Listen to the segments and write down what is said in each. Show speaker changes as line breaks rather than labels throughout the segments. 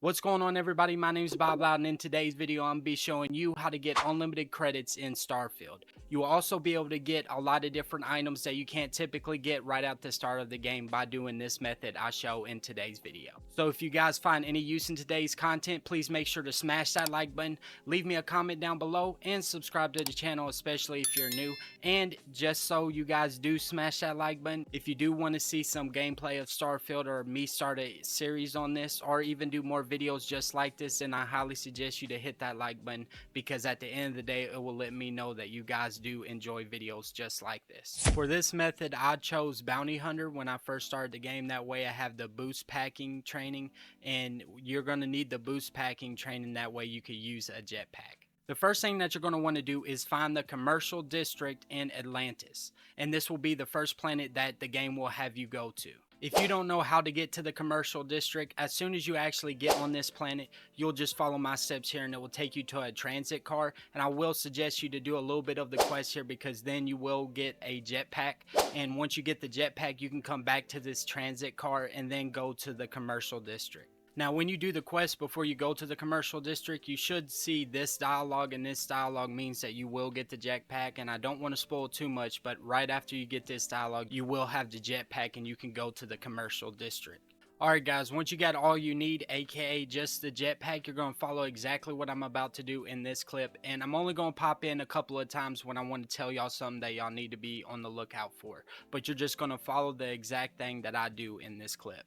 What's going on, everybody? My name is Bob Loud, and in today's video I'm going to be showing you how to get unlimited credits in Starfield. You will also be able to get a lot of different items that you can't typically get right at the start of the game by doing this method I show in today's video. So if you guys find any use in today's content, please make sure to smash that like button, leave me a comment down below, and subscribe to the channel, especially if you're new. And just so you guys do smash that like button, if you do want to see some gameplay of Starfield or me start a series on this or even do more videos just like this, then I highly suggest you to hit that like button, because at the end of the day it will let me know that you guys do enjoy videos just like this. For this method I chose Bounty Hunter when I first started the game. That way I have the boost packing training, and you're going to need the boost packing training, that way you could use a jetpack. The first thing that you're going to want to do is find the commercial district in Atlantis, and this will be the first planet that the game will have you go to. If you don't know how to get to the commercial district, as soon as you actually get on this planet, you'll just follow my steps here and it will take you to a transit car. And I will suggest you to do a little bit of the quest here, because then you will get a jetpack. And once you get the jetpack, you can come back to this transit car and then go to the commercial district. Now, when you do the quest before you go to the commercial district, you should see this dialogue, and this dialogue means that you will get the jetpack. And I don't want to spoil too much, but right after you get this dialogue, you will have the jetpack and you can go to the commercial district. Alright guys, once you got all you need, aka just the jetpack, you're going to follow exactly what I'm about to do in this clip. And I'm only going to pop in a couple of times when I want to tell y'all something that y'all need to be on the lookout for. But you're just going to follow the exact thing that I do in this clip.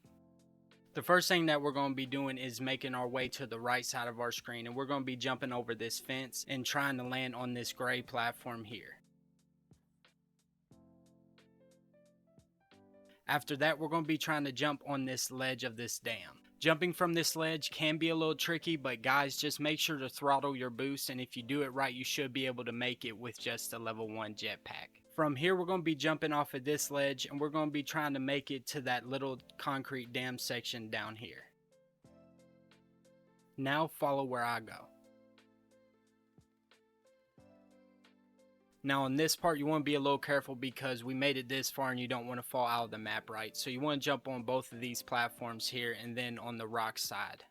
The first thing that we're going to be doing is making our way to the right side of our screen, and we're going to be jumping over this fence and trying to land on this gray platform here. After that, we're going to be trying to jump on this ledge of this dam. Jumping from this ledge can be a little tricky, but guys, just make sure to throttle your boost, and if you do it right, you should be able to make it with just a level 1 jetpack. From here, we're going to be jumping off of this ledge, and we're going to be trying to make it to that little concrete dam section down here. Now follow where I go. Now on this part, you want to be a little careful because we made it this far and you don't want to fall out of the map, right? So you want to jump on both of these platforms here and then on the rock side.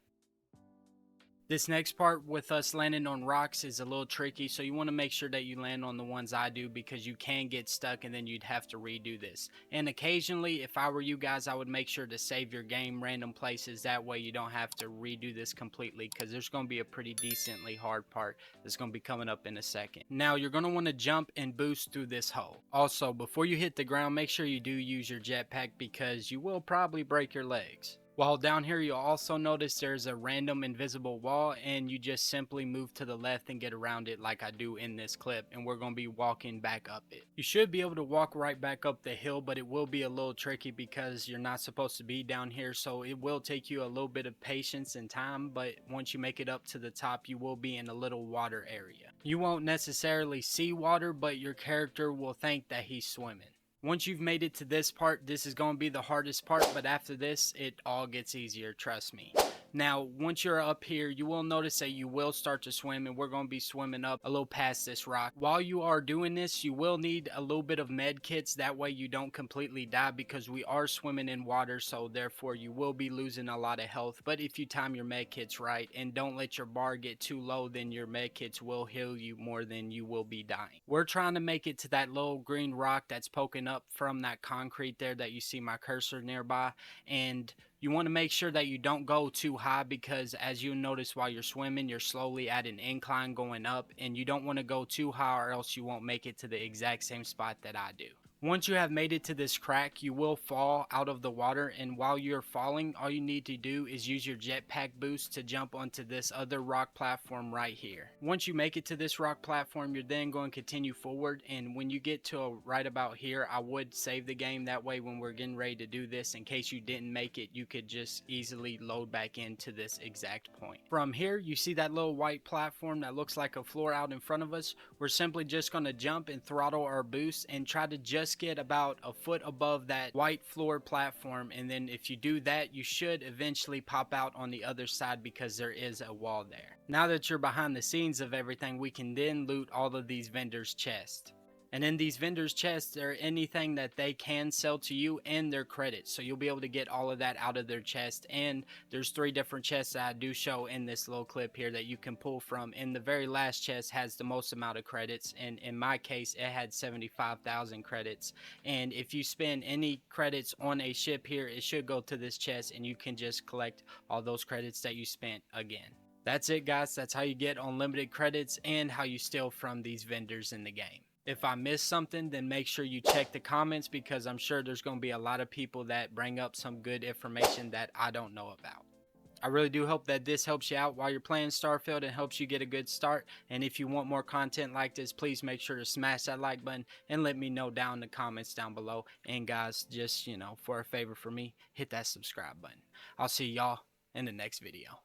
This next part with us landing on rocks is a little tricky, so you want to make sure that you land on the ones I do, because you can get stuck and then you'd have to redo this. And occasionally, if I were you guys, I would make sure to save your game random places. That way you don't have to redo this completely, because there's going to be a pretty decently hard part that's going to be coming up in a second. Now you're going to want to jump and boost through this hole. Also, before you hit the ground, make sure you do use your jetpack, because you will probably break your legs. While down here, you'll also notice there's a random invisible wall, and you just simply move to the left and get around it like I do in this clip, and we're going to be walking back up it. You should be able to walk right back up the hill, but it will be a little tricky because you're not supposed to be down here, so it will take you a little bit of patience and time, but once you make it up to the top, you will be in a little water area. You won't necessarily see water, but your character will think that he's swimming. Once you've made it to this part, this is going to be the hardest part, but after this, it all gets easier, trust me. Now, once you're up here, you will notice that you will start to swim, and we're going to be swimming up a little past this rock. While you are doing this, you will need a little bit of med kits, that way you don't completely die, because we are swimming in water, so therefore you will be losing a lot of health. But if you time your med kits right and don't let your bar get too low, then your med kits will heal you more than you will be dying. We're trying to make it to that little green rock that's poking up from that concrete there that you see my cursor nearby, and you want to make sure that you don't go too high, because as you notice while you're swimming, you're slowly at an incline going up, and you don't want to go too high or else you won't make it to the exact same spot that I do. Once you have made it to this crack, you will fall out of the water, and while you're falling, all you need to do is use your jetpack boost to jump onto this other rock platform right here. Once you make it to this rock platform, you're then going to continue forward, and when you get to right about here, I would save the game. That way when we're getting ready to do this, in case you didn't make it, you could just easily load back into this exact point. From here, you see that little white platform that looks like a floor out in front of us. We're simply just going to jump and throttle our boost and try to just get about a foot above that white floor platform, and then if you do that, you should eventually pop out on the other side, because there is a wall there. Now that you're behind the scenes of everything, we can then loot all of these vendors' chests. And in these vendors' chests, there are anything that they can sell to you and their credits. So you'll be able to get all of that out of their chest. And there's 3 different chests that I do show in this little clip here that you can pull from. And the very last chest has the most amount of credits. And in my case, it had 75,000 credits. And if you spend any credits on a ship here, it should go to this chest and you can just collect all those credits that you spent again. That's it, guys. That's how you get unlimited credits and how you steal from these vendors in the game. If I missed something, then make sure you check the comments, because I'm sure there's going to be a lot of people that bring up some good information that I don't know about. I really do hope that this helps you out while you're playing Starfield and helps you get a good start. And if you want more content like this, please make sure to smash that like button and let me know down in the comments down below. And guys, just, for a favor for me, hit that subscribe button. I'll see y'all in the next video.